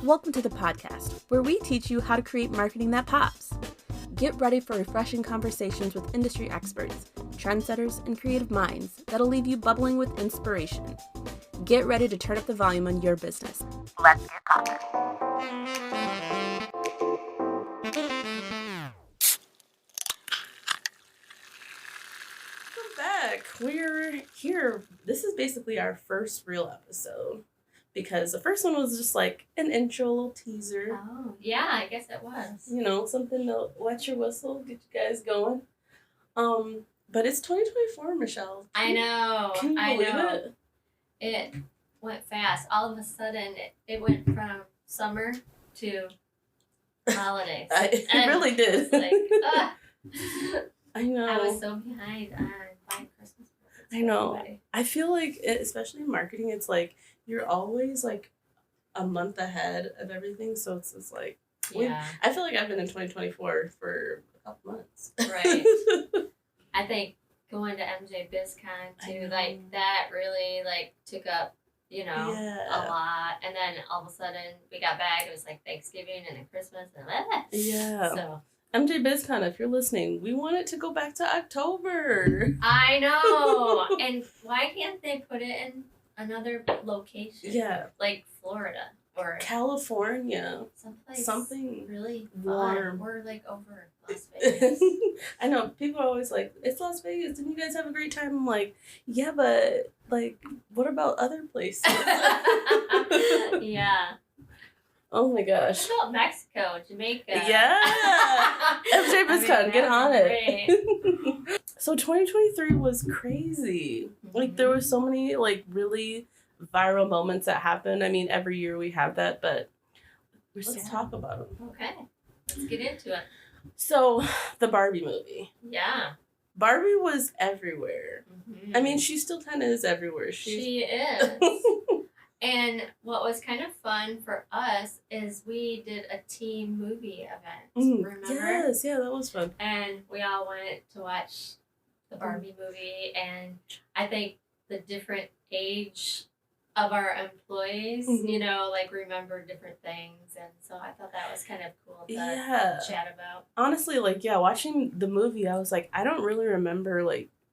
Welcome to the podcast, where we teach you how to create marketing that pops. Get ready for refreshing conversations with industry experts, trendsetters, and creative minds that'll leave you bubbling with inspiration. Get ready to turn up the volume on your business. Let's get popping. Welcome back. We're here. This is basically our first real episode, because the first one was just like an intro, little teaser. Oh, yeah, I guess it was. You know, something to wet your whistle, get you guys going. But it's 2024, Michelle. I know. Can you believe it? It went fast. All of a sudden, it went from summer to holidays. It really did. Like, I know. I was so behind on buying Christmas presents. I know. I feel like, especially in marketing, it's like you're always like a month ahead of everything. So it's just like, Yeah. I feel like I've been in 2024 for a couple months. Right. I think going to MJ BizCon too, like that really like took up, a lot. And then all of a sudden we got back. It was like Thanksgiving and then Christmas and Yeah. So MJ BizCon, if you're listening, we want it to go back to October. I know. And why can't they put it in another location? Yeah. Like Florida or California. someplace Something really warm. Or like over Las Vegas. I know, people are always like, it's Las Vegas, didn't you guys have a great time? I'm like, yeah, but like, what about other places? Yeah. Oh my gosh. What about Mexico, Jamaica? Yeah. MJ BizCon, get on it. So 2023 was crazy. Like, there were so many like really viral moments that happened. I mean, every year we have that, but let's talk about them. Okay, let's get into it. So, the Barbie movie. Yeah. Barbie was everywhere. Mm-hmm. I mean, she still kind of is everywhere. She is. And what was kind of fun for us is we did a team movie event. Remember? Yes, yeah, that was fun. And we all went to watch the Barbie movie, and I think the different age of our employees, remember different things, and so I thought that was kind of cool to chat about. Honestly, watching the movie, I was like, I don't really remember,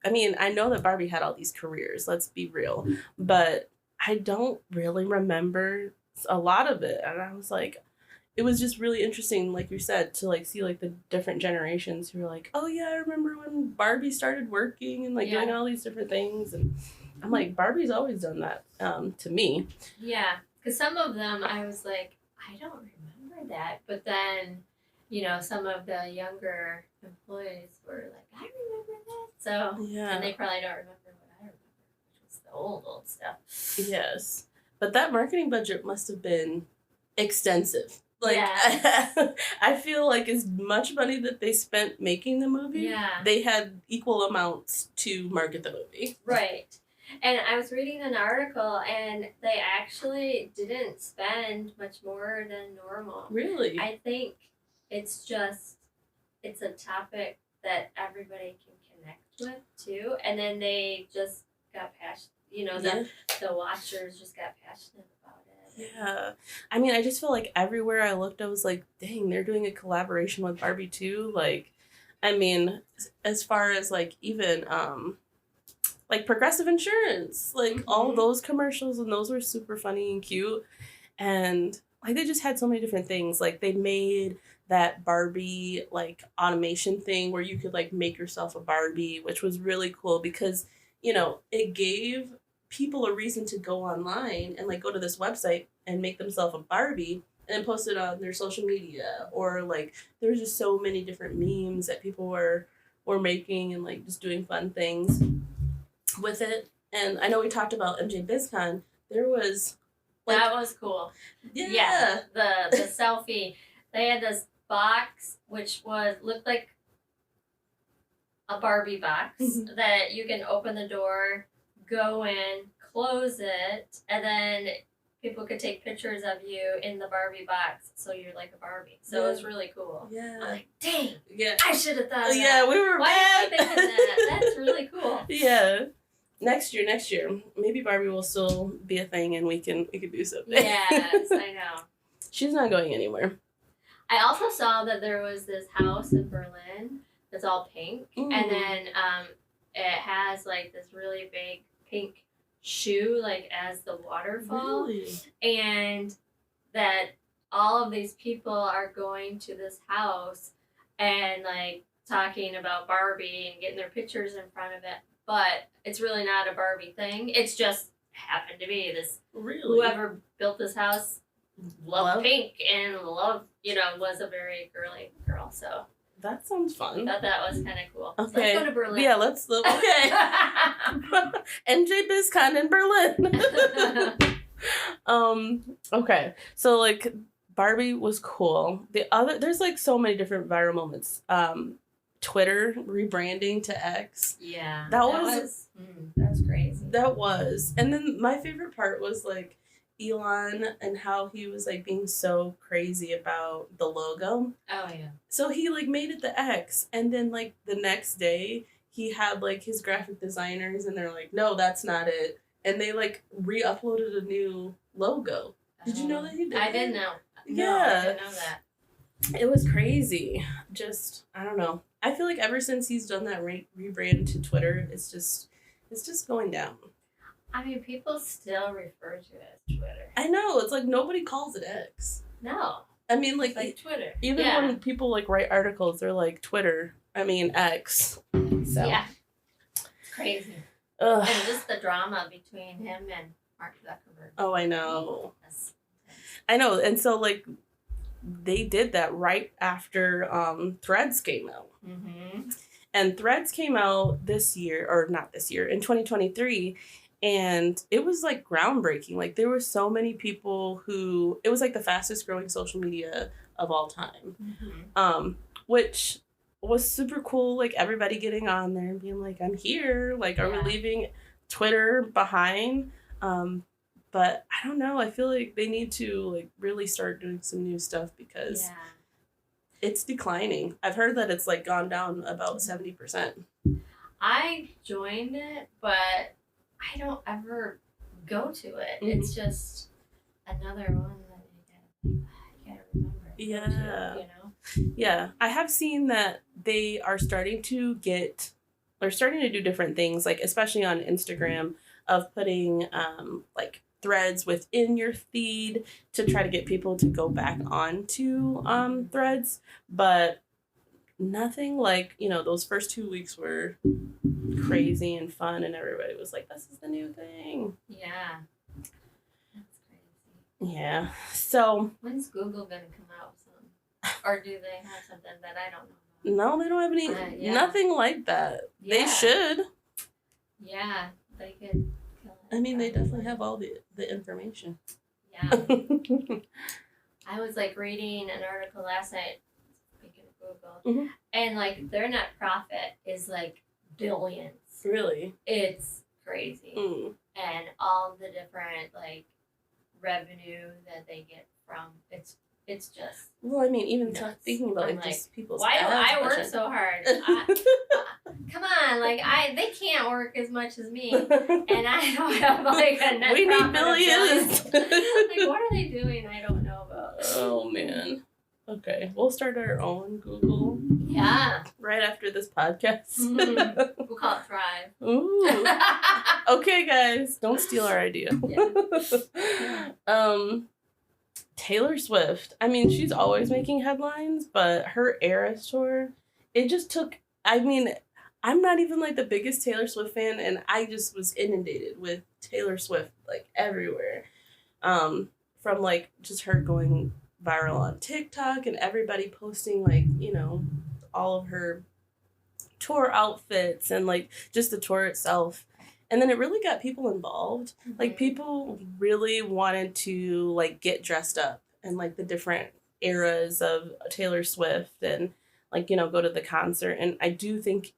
I mean, I know that Barbie had all these careers, let's be real, but I don't really remember a lot of it, and I was like, it was just really interesting, like you said, to see the different generations who were like, oh yeah, I remember when Barbie started working and doing all these different things, and I'm like, Barbie's always done that to me. Yeah, because some of them I was like, I don't remember that, but then some of the younger employees were like, I remember that, so and they probably don't remember what I remember, which was the old stuff. Yes, but that marketing budget must have been extensive. I feel like as much money that they spent making the movie, they had equal amounts to market the movie. Right. And I was reading an article, and they actually didn't spend much more than normal. Really? I think it's a topic that everybody can connect with, too. And then they just got passionate, the watchers just got passionate about it. Yeah. I mean, I just feel like everywhere I looked, I was like, dang, they're doing a collaboration with Barbie, too. I mean, as far as, even, Progressive Insurance, all those commercials, and those were super funny and cute, and they just had so many different things. They made that Barbie automation thing where you could make yourself a Barbie, which was really cool because it gave people a reason to go online and go to this website and make themselves a Barbie and then post it on their social media, or there was just so many different memes that people were making and just doing fun things with it. And I know we talked about MJ BizCon. There was that was cool. Yeah. The selfie. They had this box which looked like a Barbie box that you can open the door, go in, close it, and then people could take pictures of you in the Barbie box, so you're like a Barbie. So it was really cool. Yeah. I'm like, dang. Yeah. I should have thought of that. Yeah, we were Why am I thinking that? That's really cool. Yeah. next year, maybe Barbie will still be a thing, and we can do something. Yes, I know. She's not going anywhere. I also saw that there was this house in Berlin that's all pink, and then it has like this really big pink shoe, like as the waterfall, Really? and that all of these people are going to this house and like talking about Barbie and getting their pictures in front of it, but it's really not a Barbie thing. It's just happened to be this. Really? Whoever built this house loved pink and was a very girly girl. So that sounds fun. I thought that was kind of cool. Okay. So let's go to Berlin. Yeah, let's look. Okay. NJ BizCon in Berlin. Okay. So like Barbie was cool. There's like so many different viral moments. Twitter rebranding to X. Yeah. That was crazy. That was. And then my favorite part was like Elon and how he was like being so crazy about the logo. Oh yeah. So he like made it the X, and then like the next day he had like his graphic designers and they're like, no, that's not it. And they like re-uploaded a new logo. Did you know that he did I that? didn't know. Yeah. No, I didn't know that. It was crazy. Just, I don't know. I feel like ever since he's done that rebrand to Twitter, it's just going down. I mean, people still refer to it as Twitter. I know. It's like nobody calls it X. No. I mean, like Twitter. Even when people like write articles, they're like Twitter. I mean X. So yeah, it's crazy. Ugh. And just the drama between him and Mark Zuckerberg. Oh, I know. I know, and so like they did that right after Threads came out. Mm-hmm. And Threads came out this year, or not this year, in 2023. And it was like groundbreaking. Like there were so many people it was like the fastest growing social media of all time. Mm-hmm. Which was super cool. Like everybody getting on there and being like, I'm here. Like, are we leaving Twitter behind? But I don't know. I feel like they need to like really start doing some new stuff because it's declining. I've heard that it's like gone down about 70%. I joined it, but I don't ever go to it. Mm-hmm. It's just another one that I can't remember. Yeah. You know? Yeah. I have seen that they are starting to do different things, like especially on Instagram, of putting like threads within your feed to try to get people to go back onto threads. But nothing like, those first 2 weeks were crazy and fun and everybody was like, this is the new thing. Yeah. That's crazy. Yeah. So when's Google gonna come out with something? Or do they have something that I don't know about? No, they don't have nothing like that. Yeah. They should. Yeah, they could kill it. I mean, they definitely have all the information. Yeah. I was like reading an article last night, speaking of Google, and like their net profit is like billions. Really? It's crazy. And all the different like revenue that they get from it's just. Well, I mean, even thinking about like just people's. Why do I work so hard? Come on, like they can't work as much as me, and I don't have like a net. We profit need billions. Like, what are they doing? I don't know about. Oh man. Okay, we'll start our own Google. Yeah. Right after this podcast. We'll call it Thrive. Ooh. Okay, guys, don't steal our idea. Yeah. Taylor Swift. I mean, she's always making headlines, but her Eras tour, it just took. I mean, I'm not even like the biggest Taylor Swift fan, and I just was inundated with Taylor Swift like everywhere. From like just her going viral on TikTok and everybody posting like, all of her tour outfits and like just the tour itself. And then it really got people involved. Like people really wanted to like get dressed up and like the different eras of Taylor Swift and like, go to the concert. And I do think,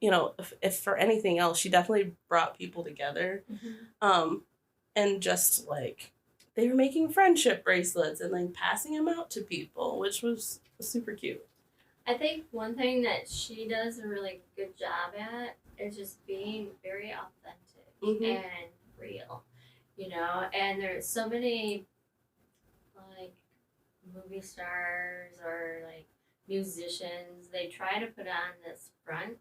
if for anything else, she definitely brought people together. And just like they were making friendship bracelets and like passing them out to people, which was super cute. I think one thing that she does a really good job at is just being very authentic. and real, you know. And there's so many like movie stars or like musicians, they try to put on this front,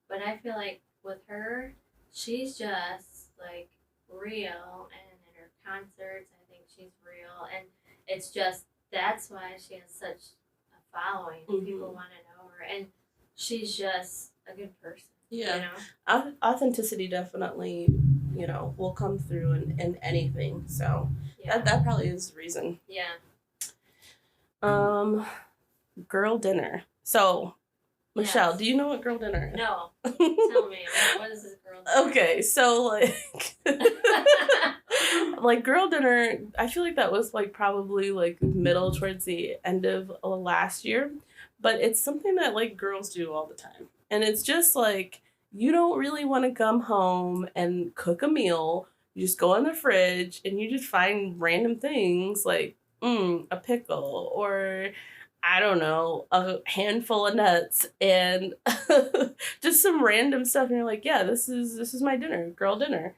but I feel like with her, she's just like real, and in her concerts I think she's real, and it's just that's why she has such a following. People want to know her, and she's just a good person. Yeah, you know? Authenticity definitely, you know, will come through in anything. So that probably is the reason. Yeah. Girl dinner. So, Michelle, do you know what girl dinner is? No. Tell me, what is this girl dinner? Okay, so like, like girl dinner, I feel like that was like probably like middle towards the end of last year, but it's something that like girls do all the time. And it's just like, you don't really want to come home and cook a meal. You just go in the fridge and you just find random things like a pickle or I don't know, a handful of nuts and just some random stuff, and you're like, yeah, this is my dinner, girl dinner.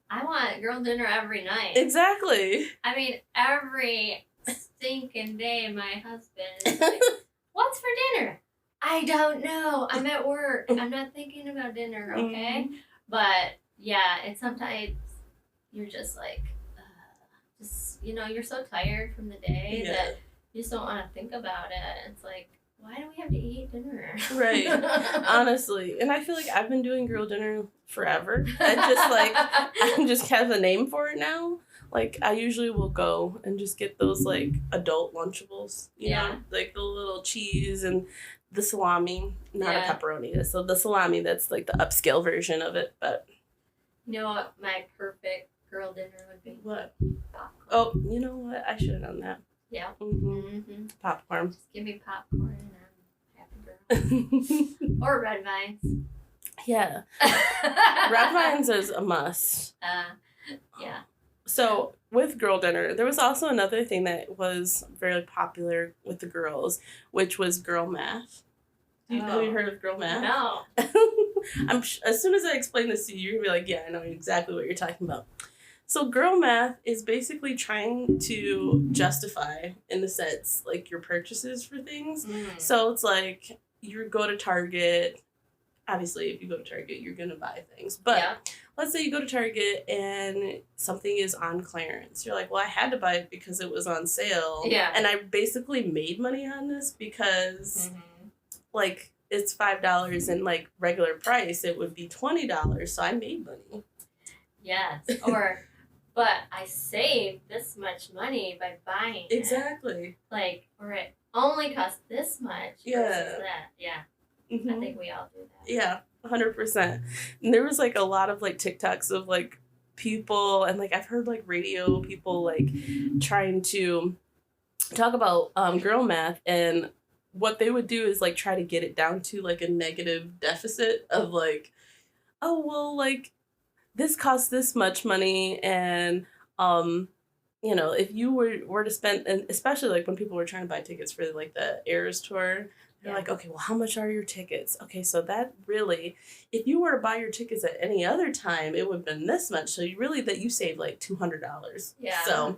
I want girl dinner every night. Exactly. I mean, every stinking day my husband is like, what's for dinner? I don't know. I'm at work. I'm not thinking about dinner, okay? But yeah, it's sometimes you're just like, just, you know, you're so tired from the day that you just don't want to think about it. It's like, why do we have to eat dinner? Right. Honestly. And I feel like I've been doing girl dinner forever. I just like, I just have a name for it now. Like, I usually will go and just get those, like, adult Lunchables, you know? Like, the little cheese and the salami, not a pepperoni. So the salami, that's, like, the upscale version of it, but... You know what my perfect girl dinner would be? What? Popcorn. Oh, you know what? I should have done that. Yeah. Popcorn. Just give me popcorn and I'm happy girl. Or red vines. Yeah. Red vines is a must. Yeah. So with girl dinner, there was also another thing that was very popular with the girls, which was girl math. Have you heard of girl math? No. As soon as I explain this to you, you're gonna be like, yeah, I know exactly what you're talking about. So girl math is basically trying to justify, in a sense, like your purchases for things. So it's like you go to Target. Obviously, if you go to Target, you're going to buy things. But let's say you go to Target and something is on clearance. You're like, well, I had to buy it because it was on sale. Yeah. And I basically made money on this because, like, it's $5 and, like, regular price, it would be $20. So I made money. Yes. But I saved this much money by buying it. Exactly. Like, or it only cost this much versus that. Yeah. I think we all do that. Yeah, 100%. And there was, like, a lot of, like, TikToks of, like, people, and, like, I've heard, like, radio people, like, trying to talk about girl math, and what they would do is, like, try to get it down to, like, a negative deficit of, like, oh, well, like, this costs this much money, and, you know, if you were to spend, and especially, like, when people were trying to buy tickets for, like, the Eras tour, they're like, okay, well, how much are your tickets? Okay, so that really, if you were to buy your tickets at any other time, it would have been this much. So you saved like $200. Yeah. So,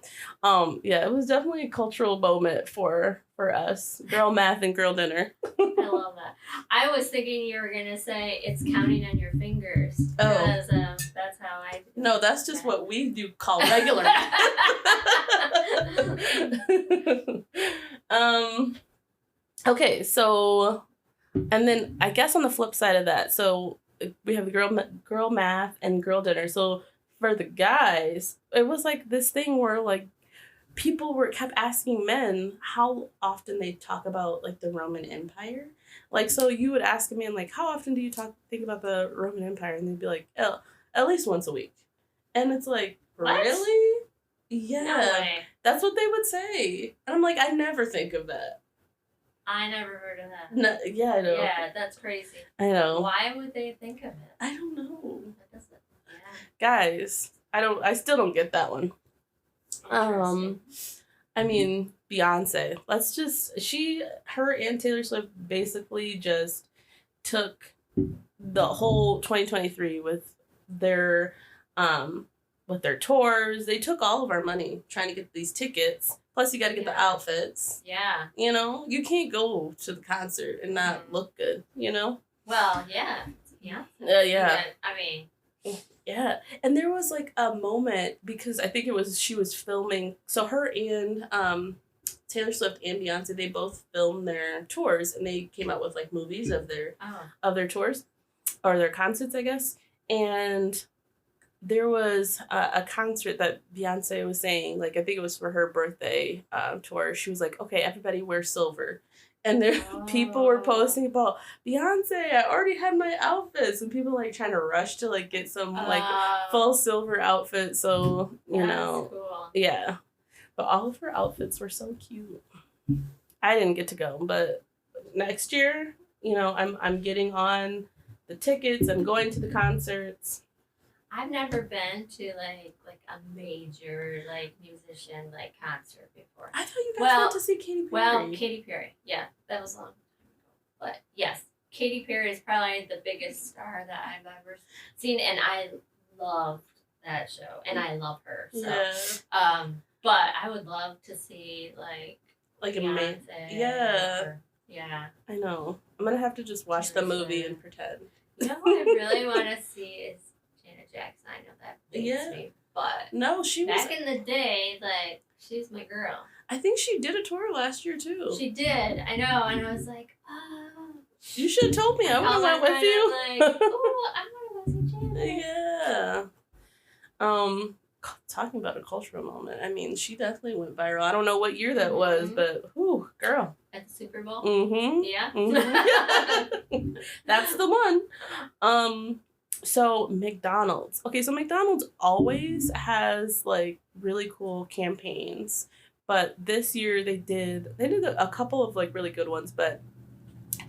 yeah, it was definitely a cultural moment for us. Girl math and girl dinner. I love that. I was thinking you were gonna say it's counting on your fingers. Because that's how I do. No, that's just what we do call regular math. Okay, so, and then I guess on the flip side of that, so we have the girl math and girl dinner. So for the guys, it was like this thing where like people kept asking men how often they talk about like the Roman Empire. Like, so you would ask a man like, how often do you think about the Roman Empire? And they'd be like, oh, at least once a week. And it's like, what? Really? Yeah. No way. That's what they would say. And I'm like, I never think of that. I never heard of that. No, yeah, I know. Yeah, that's crazy. I know. Why would they think of it? I don't know. That doesn't. Yeah. Guys, I still don't get that one. I mean, Beyonce. Her and Taylor Swift basically just took the whole 2023 with their with their tours. They took all of our money trying to get these tickets. Plus, you got to get the outfits. Yeah. You know, you can't go to the concert and not look good. You know. Well, yeah. Yeah. Yeah. I mean. Yeah, and there was like a moment because I think she was filming. So her and Taylor Swift and Beyonce, they both filmed their tours, and they came out with like movies of their tours or their concerts, I guess. And there was a concert that Beyonce was saying, like I think it was for her birthday tour. She was like, "Okay, everybody wear silver." And there, people were posting about Beyonce. I already had my outfits, and people like trying to rush to like get some like full silver outfit. So you know, cool. Yeah. But all of her outfits were so cute. I didn't get to go, but next year, you know, I'm getting on the tickets. I'm going to the concerts. I've never been to like a major like musician like concert before. I thought you guys went to see Katy Perry. Well, Katy Perry, yeah, that was a long time ago. But yes, Katy Perry is probably the biggest star that I've ever seen, and I loved that show, and I love her. So, yeah. But I would love to see like Beyonce. Yeah. Yeah. I know. I'm gonna have to just watch the movie and pretend. You know what I really want to see is Janet Jackson. I know that beats me, but no, she was back in the day. Like she's my girl. I think she did a tour last year too. She did. I know, and I was like, oh. You should have told me. I would have went with you. Like, oh, I want to go see Janet. Yeah. Talking about a cultural moment. I mean, she definitely went viral. I don't know what year that was, but whew, girl. At the Super Bowl. Mm-hmm. Yeah. Mm-hmm. That's the one. So McDonald's. Okay, so McDonald's always has like really cool campaigns, but this year they did a couple of like really good ones, but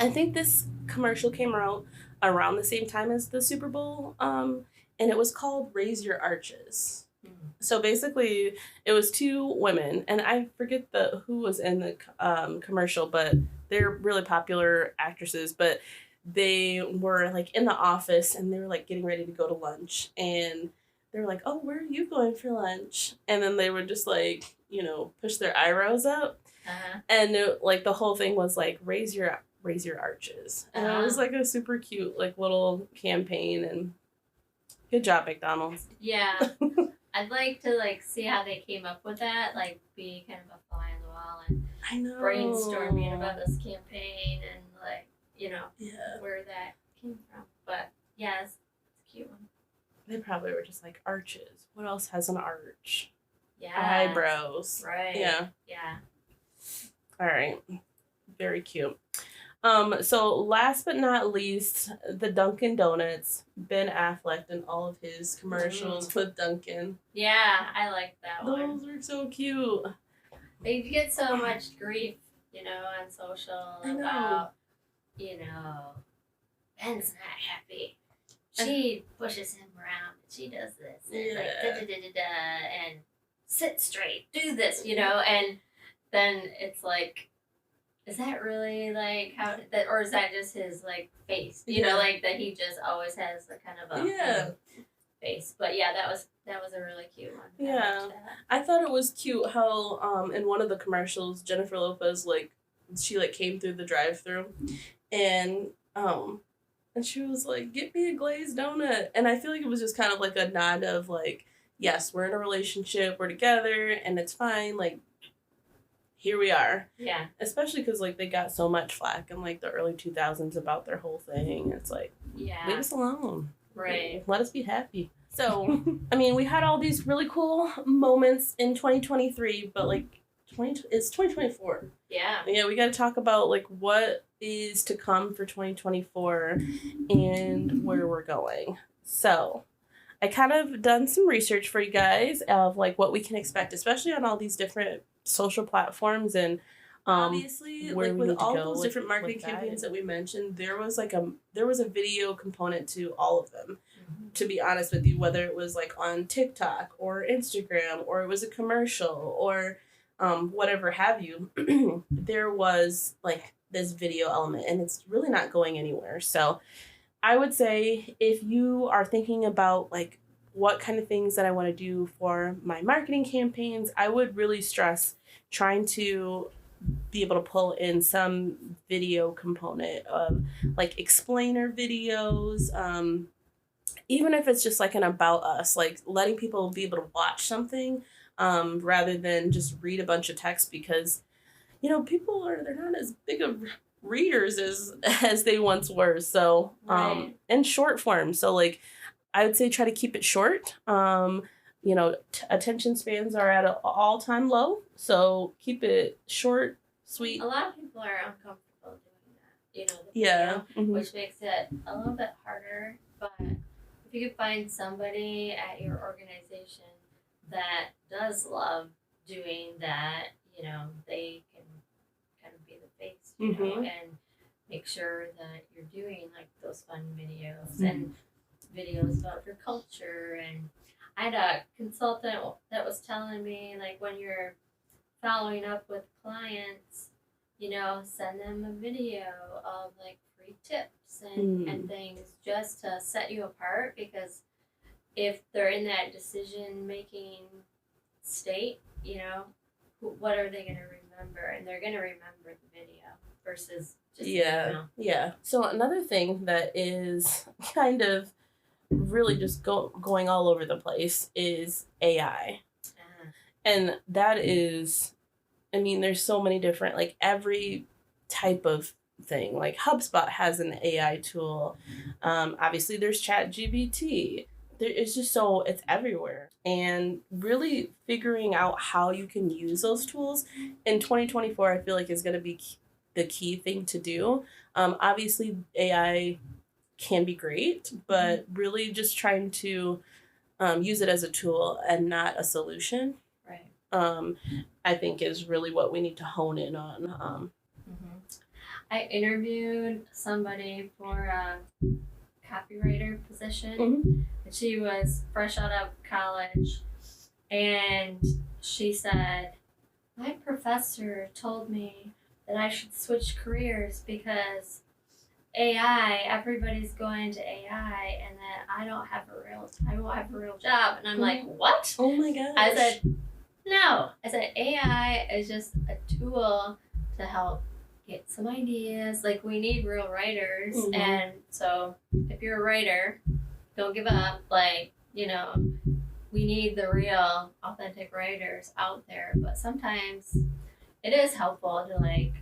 I think this commercial came out around the same time as the Super Bowl. And it was called Raise Your Arches. So basically, it was two women, and I forget who was in the commercial, but they're really popular actresses. But they were like in the office, and they were like getting ready to go to lunch, and they were like, "Oh, where are you going for lunch?" And then they would just like push their eyebrows up, and like the whole thing was like raise your arches, and it was like a super cute like little campaign, and good job, McDonald's. Yeah. I'd like to like see how they came up with that, like be kind of a fly on the wall and I know brainstorming about this campaign and like yeah where that came from. But yeah, it's a cute one. They probably were just like arches. What else has an arch? Yeah. Eyebrows. Right. Yeah. Yeah. All right. Very cute. So last but not least, the Dunkin' Donuts, Ben Affleck and all of his commercials with Dunkin'. Yeah, I like that one. Those are so cute. They get so much grief, on social about, Ben's not happy. She pushes him around. She does this and like and sit straight, do this, and then it's like, is that really like how that, or is that just his like face? Like that he just always has the kind of a face. But yeah, that was a really cute one. Yeah, I thought it was cute how in one of the commercials Jennifer Lopez she came through the drive-thru, and she was like, "Get me a glazed donut," and I feel like it was just kind of like a nod of like, yes, we're in a relationship, we're together, and it's fine, like. Here we are. Yeah. Especially because, like, they got so much flack in, like, the early 2000s about their whole thing. It's like, leave us alone. Right. Let us be happy. So, I mean, we had all these really cool moments in 2023, but, like, it's 2024. Yeah. Yeah, we got to talk about, like, what is to come for 2024 and where we're going. So, I kind of done some research for you guys of, like, what we can expect, especially on all these different social platforms and obviously like with all those different marketing campaigns that we mentioned, there was a video component to all of them. To be honest with you, whether it was like on TikTok or Instagram or it was a commercial or whatever have you, there was like this video element, and it's really not going anywhere. So I would say if you are thinking about like what kind of things that I want to do for my marketing campaigns, I would really stress trying to be able to pull in some video component of like explainer videos, even if it's just like an about us, like letting people be able to watch something, rather than just read a bunch of text, because people they're not as big of readers as they once were. So Right. in short form, so like I would say try to keep it short. Attention spans are at an all-time low, so keep it short, sweet. A lot of people are uncomfortable doing that, the Yeah. video, which makes it a little bit harder. But if you could find somebody at your organization that does love doing that, they can kind of be the face, and make sure that you're doing like those fun videos and videos about your culture. And I had a consultant that was telling me, like, when you're following up with clients, send them a video of like free tips and things just to set you apart, because if they're in that decision making state, what are they going to remember? And they're going to remember the video versus just Yeah. So another thing that is kind of really just going all over the place is AI. And that is, there's so many different, like every type of thing. Like HubSpot has an AI tool. Obviously there's ChatGPT. It's just it's everywhere. And really figuring out how you can use those tools in 2024, I feel like is going to be the key thing to do. Obviously AI can be great, but really just trying to use it as a tool and not a solution. Right. I think is really what we need to hone in on. I interviewed somebody for a copywriter position, and she was fresh out of college, and she said, my professor told me that I should switch careers because everybody's going to AI, and that I won't have a real job. And I'm like, what? Oh my gosh. I said, no. I said, AI is just a tool to help get some ideas. Like, we need real writers. And so if you're a writer, don't give up. Like, we need the real authentic writers out there. But sometimes it is helpful to like,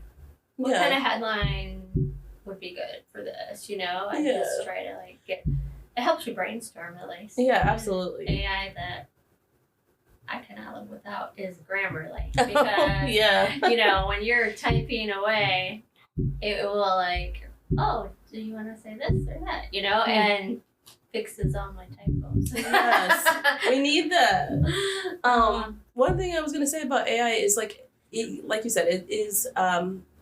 what kind of headline would be good for this, and just try to like it helps you brainstorm at least. Yeah, absolutely. AI that I cannot live without is Grammarly, because when you're typing away, it will like, oh, do you want to say this or that, and fixes all my typos. Yes, we need that. One thing I was gonna say about AI is like you said, it is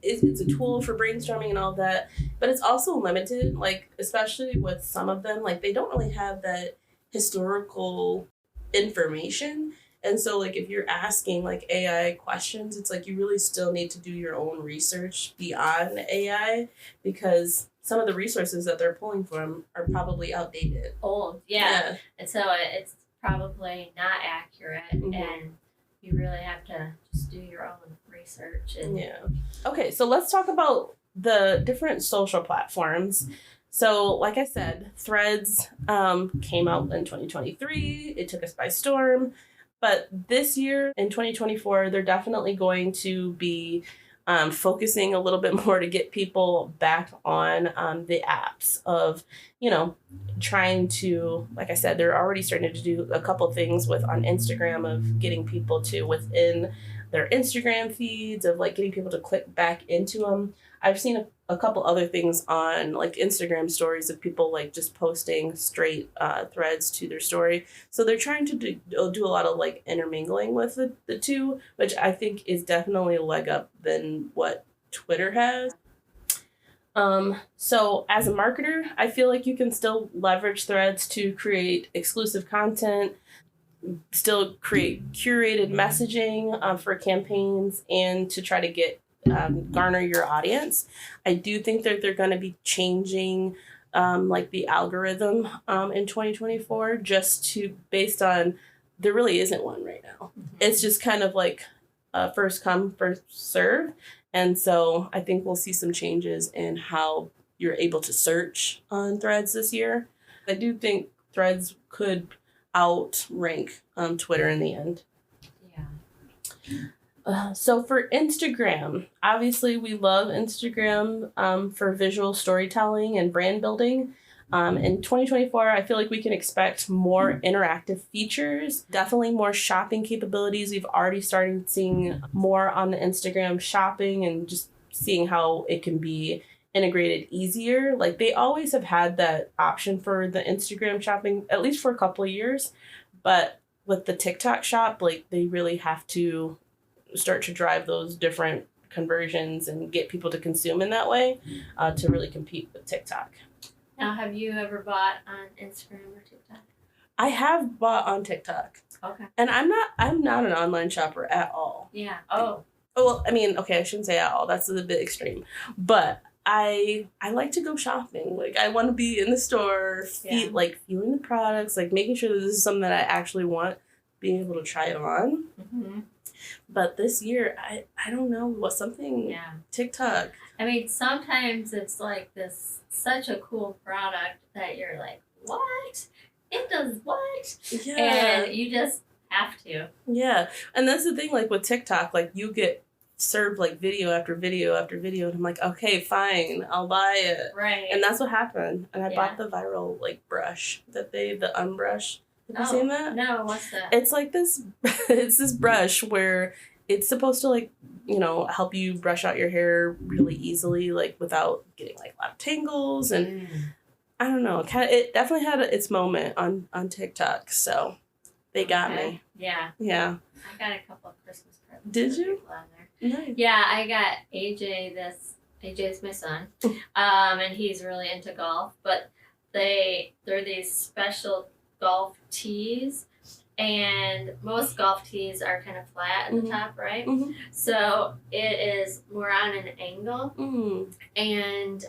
it's a tool for brainstorming and all that, but it's also limited, like especially with some of them, like they don't really have that historical information. And so like if you're asking like AI questions, it's like you really still need to do your own research beyond AI, because some of the resources that they're pulling from are probably outdated. Old, yeah. And so it's probably not accurate, and you really have to just do your own research. And Okay, so let's talk about the different social platforms. So like I said, Threads came out in 2023. It took us by storm. But this year in 2024, they're definitely going to be focusing a little bit more to get people back on the apps of, trying to, like I said, they're already starting to do a couple things on Instagram of getting people to within their Instagram feeds, of like getting people to click back into them. I've seen a couple other things on like Instagram stories of people like just posting straight threads to their story. So they're trying to do a lot of like intermingling with the two, which I think is definitely a leg up than what Twitter has. So as a marketer, I feel like you can still leverage Threads to create exclusive content, still create curated messaging for campaigns, and to try to get garner your audience. I do think that they're going to be changing like the algorithm in 2024, just to based on there really isn't one right now. Mm-hmm. It's just kind of like first come, first serve. And so I think we'll see some changes in how you're able to search on Threads this year. I do think Threads could outrank Twitter in the end. Yeah. So for Instagram, obviously we love Instagram for visual storytelling and brand building. In 2024, I feel like we can expect more interactive features, definitely more shopping capabilities. We've already started seeing more on the Instagram shopping and just seeing how it can be integrated easier. Like they always have had that option for the Instagram shopping, at least for a couple of years. But with the TikTok shop, like they really have to start to drive those different conversions and get people to consume in that way to really compete with TikTok. Now, have you ever bought on Instagram or TikTok? I have bought on TikTok. Okay. And I'm not an online shopper at all. Yeah. Oh. Well, I mean, okay, I shouldn't say at all. That's a bit extreme. But I like to go shopping. Like I want to be in the store, feeling the products, like making sure that this is something that I actually want, being able to try it on. Mm-hmm. But this year, I don't know what's something. Yeah. TikTok. I mean, sometimes it's like this such a cool product that you're like, what? It does what? Yeah. And you just have to. Yeah. And that's the thing, like with TikTok, like you get served like video after video after video, and I'm like, okay, fine, I'll buy it. Right. And that's what happened. And I bought the viral like brush that the unbrush. Have you seen that? No, what's that? It's like this it's this brush where it's supposed to like, help you brush out your hair really easily, like without getting like a lot of tangles. And I don't know, it definitely had its moment on TikTok. So they got me. Yeah. Yeah. I got a couple of Christmas presents. Did you? Nice. Yeah, I got AJ AJ's my son. And he's really into golf, but they're these special golf tees. And most golf tees are kind of flat at the top, right? Mm-hmm. So it is more on an angle. Mm-hmm. And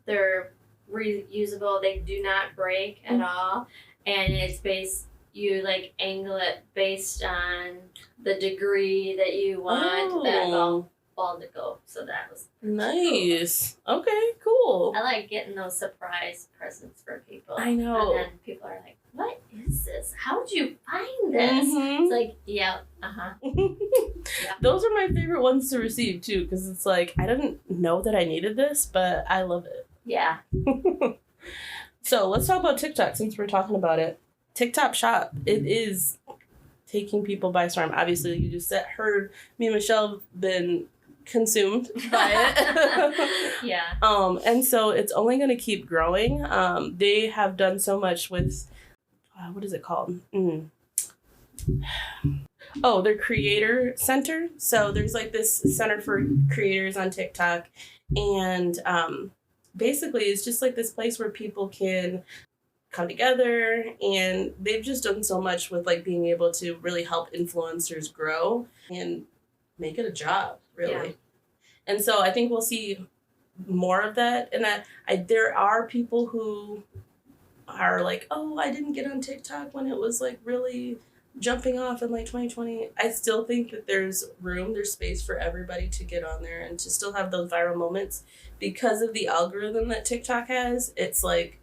they're reusable. They do not break at all. And it's you like angle it based on the degree that you want that golf ball to go. So that was nice. Cool. Okay, cool. I like getting those surprise presents for people. I know. And then people are like, what is this? How'd you find this? Mm-hmm. It's like, yeah, yeah. Those are my favorite ones to receive too, because it's like, I didn't know that I needed this, but I love it. Yeah. So let's talk about TikTok since we're talking about it. TikTok Shop, it is taking people by storm. Obviously, you just heard me and Michelle have been consumed by it. Yeah. And so it's only going to keep growing. They have done so much with what is it called? Oh, their creator center. So there's like this center for creators on TikTok, and basically it's just like this place where people can come together, and they've just done so much with like being able to really help influencers grow and make it a job, really. Yeah. And so I think we'll see more of that. And there are people who are like, oh, I didn't get on TikTok when it was like really jumping off in like 2020. I still think that there's space for everybody to get on there and to still have those viral moments because of the algorithm that TikTok has. It's like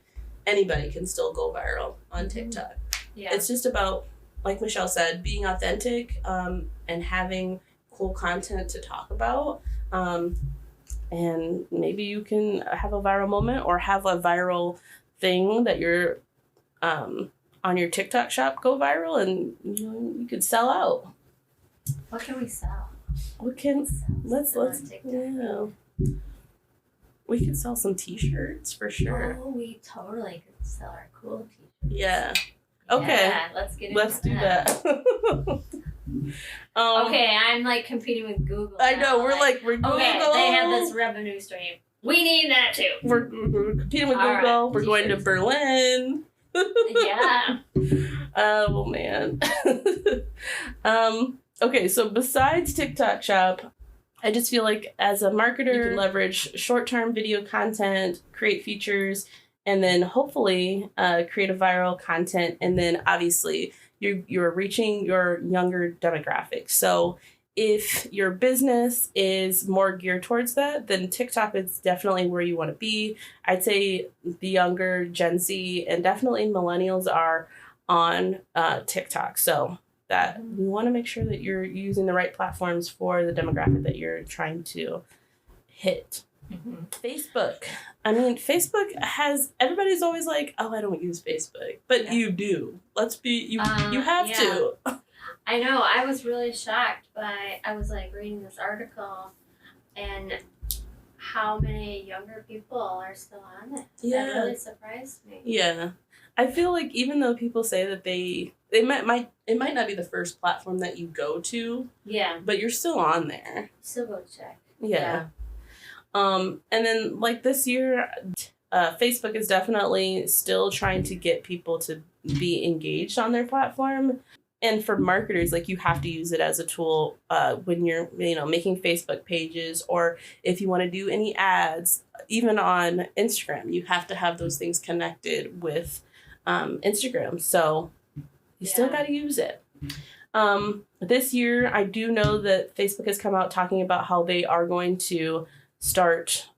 anybody can still go viral on TikTok. Yeah. It's just about, like Michelle said, being authentic and having cool content to talk about. And maybe you can have a viral moment or have a viral thing that you're on your TikTok shop go viral, and you could sell out. What can we sell? Let's yeah. We could sell some t-shirts for sure. Oh, we totally could sell our cool t-shirts. Yeah. Okay. Yeah, let's do that. Okay, I'm like competing with Google. I know, we're Google. Okay, they have this revenue stream. We need that too. We're competing with Google. Right, we're going to Berlin. Yeah. Oh man. Okay, so besides TikTok Shop, I just feel like as a marketer, you can leverage short-term video content, create features, and then hopefully create a viral content, and then obviously you're reaching your younger demographic. So if your business is more geared towards that, then TikTok is definitely where you want to be. I'd say the younger Gen Z and definitely millennials are on TikTok. So that you want to make sure that you're using the right platforms for the demographic that you're trying to hit. Mm-hmm. Facebook. I mean, Facebook has, everybody's always like, oh, I don't use Facebook, but you do. You have to. I know. I was really shocked I was like reading this article and how many younger people are still on it. Yeah. That really surprised me. Yeah. I feel like even though people say that it might not be the first platform that you go to. Yeah. But you're still on there. Still go check. Yeah. And then like this year, Facebook is definitely still trying to get people to be engaged on their platform. And for marketers, like you have to use it as a tool when you're, making Facebook pages, or if you want to do any ads, even on Instagram, you have to have those things connected with Instagram. So you still got to use it. This year, I do know that Facebook has come out talking about how they are going to start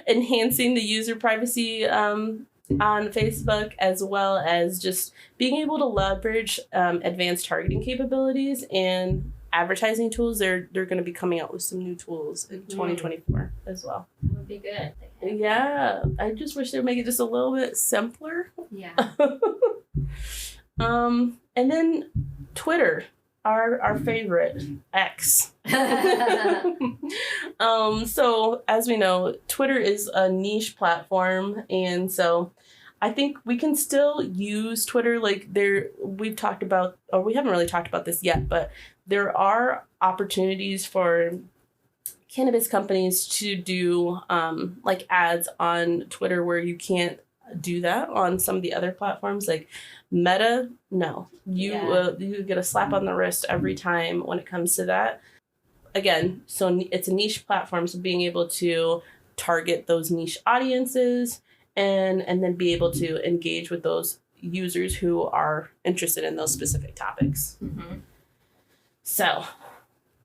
enhancing the user privacy on Facebook, as well as just being able to leverage advanced targeting capabilities and advertising tools. They're going to be coming out with some new tools in 2024 as well. That would be good. Yeah, I just wish they'd make it just a little bit simpler. Yeah. And then Twitter, our favorite, X. So as we know, Twitter is a niche platform, and so I think we can still use Twitter. Like we've talked about, or we haven't really talked about this yet, but there are opportunities for cannabis companies to do like ads on Twitter where you can't do that on some of the other platforms like Meta. No, you get a slap on the wrist every time when it comes to that. Again, so it's a niche platform, so being able to target those niche audiences and then be able to engage with those users who are interested in those specific topics. Mm-hmm. So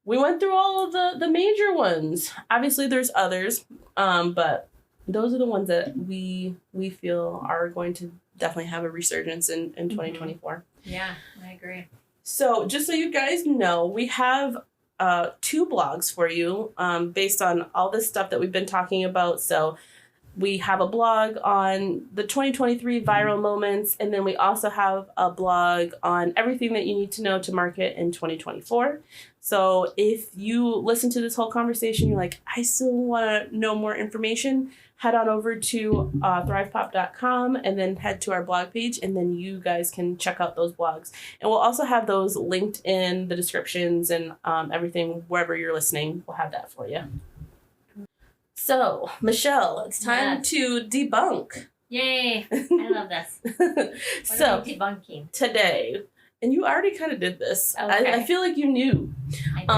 we went through all of the major ones. Obviously there's others, but those are the ones that we feel are going to definitely have a resurgence in 2024. Yeah, I agree. So just so you guys know, we have 2 blogs for you based on all this stuff that we've been talking about. So we have a blog on the 2023 viral moments, and then we also have a blog on everything that you need to know to market in 2024. So if you listen to this whole conversation, you're like, I still want to know more information, head on over to thrivepop.com and then head to our blog page, and then you guys can check out those blogs. And we'll also have those linked in the descriptions and everything wherever you're listening. We'll have that for you. So, Michelle, it's time to debunk. Yay! I love this. What are we debunking today? And you already kind of did this. Okay. I feel like you knew. I did.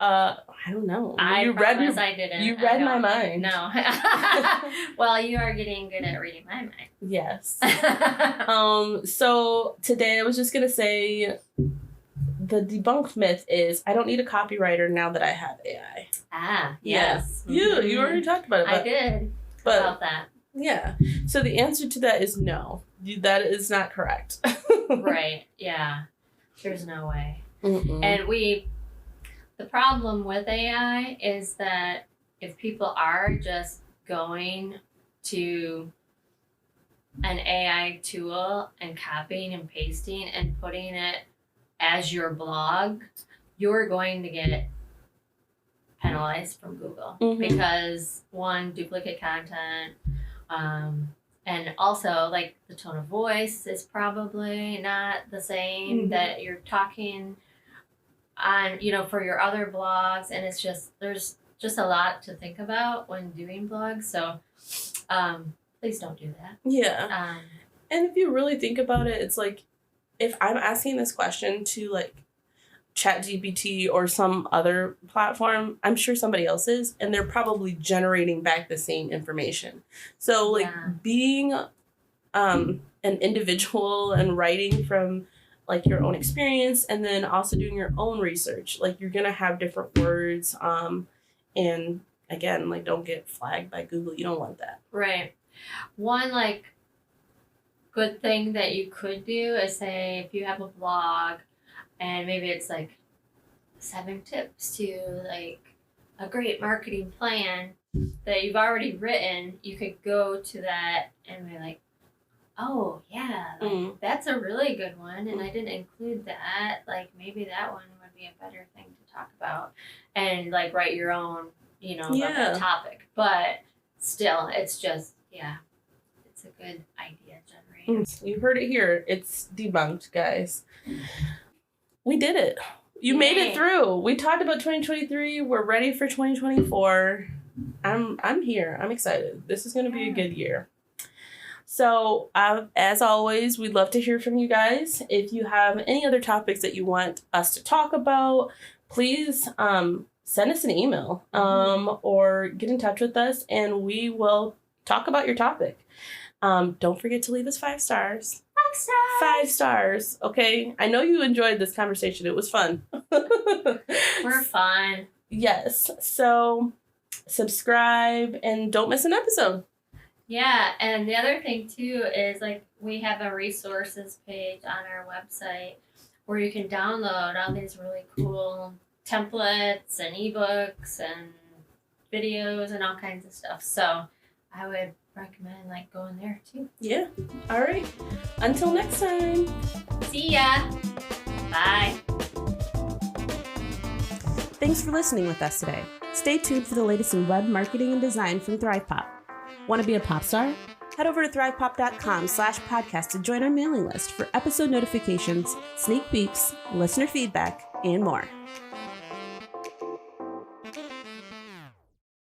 I don't know. I didn't. You read my mind. No. Well, you are getting good at reading my mind. Yes. So today I was just gonna say the debunked myth is I don't need a copywriter now that I have AI. Ah, yes. Yeah. You already talked about it. I did. About that. Yeah. So the answer to that is no. That is not correct. Right. Yeah. There's no way. Mm-mm. And the problem with AI is that if people are just going to an AI tool and copying and pasting and putting it as your blog, you're going to get penalized from Google because one, duplicate content, and also like the tone of voice is probably not the same that you're talking on, for your other blogs, and it's just there's just a lot to think about when doing blogs. So please don't do that. Yeah. And if you really think about it, it's like if I'm asking this question to like ChatGPT or some other platform, I'm sure somebody else is, and they're probably generating back the same information. So like being an individual and writing from like your own experience, and then also doing your own research, like you're gonna have different words, and again, like don't get flagged by Google. You don't want that. Right. One like good thing that you could do is say if you have a blog and maybe it's like 7 tips to like a great marketing plan that you've already written, you could go to that and be like, oh yeah, like, that's a really good one, and I didn't include that. Like maybe that one would be a better thing to talk about, and like write your own, about that topic. But still, it's just it's a good idea generator. You heard it here. It's debunked, guys. We did it. You made it through. We talked about 2023. We're ready for 2024. I'm here. I'm excited. This is going to be a good year. So, as always, we'd love to hear from you guys. If you have any other topics that you want us to talk about, please send us an email or get in touch with us, and we will talk about your topic. Don't forget to leave us 5 stars. 5 stars. Okay. I know you enjoyed this conversation. It was fun. We're fun. Yes. So subscribe and don't miss an episode. Yeah, and the other thing too is like we have a resources page on our website where you can download all these really cool templates and ebooks and videos and all kinds of stuff. So I would recommend like going there too. Yeah. All right. Until next time. See ya. Bye. Thanks for listening with us today. Stay tuned for the latest in web marketing and design from ThrivePop. Want to be a pop star? Head over to thrivepop.com/podcast to join our mailing list for episode notifications, sneak peeks, listener feedback, and more.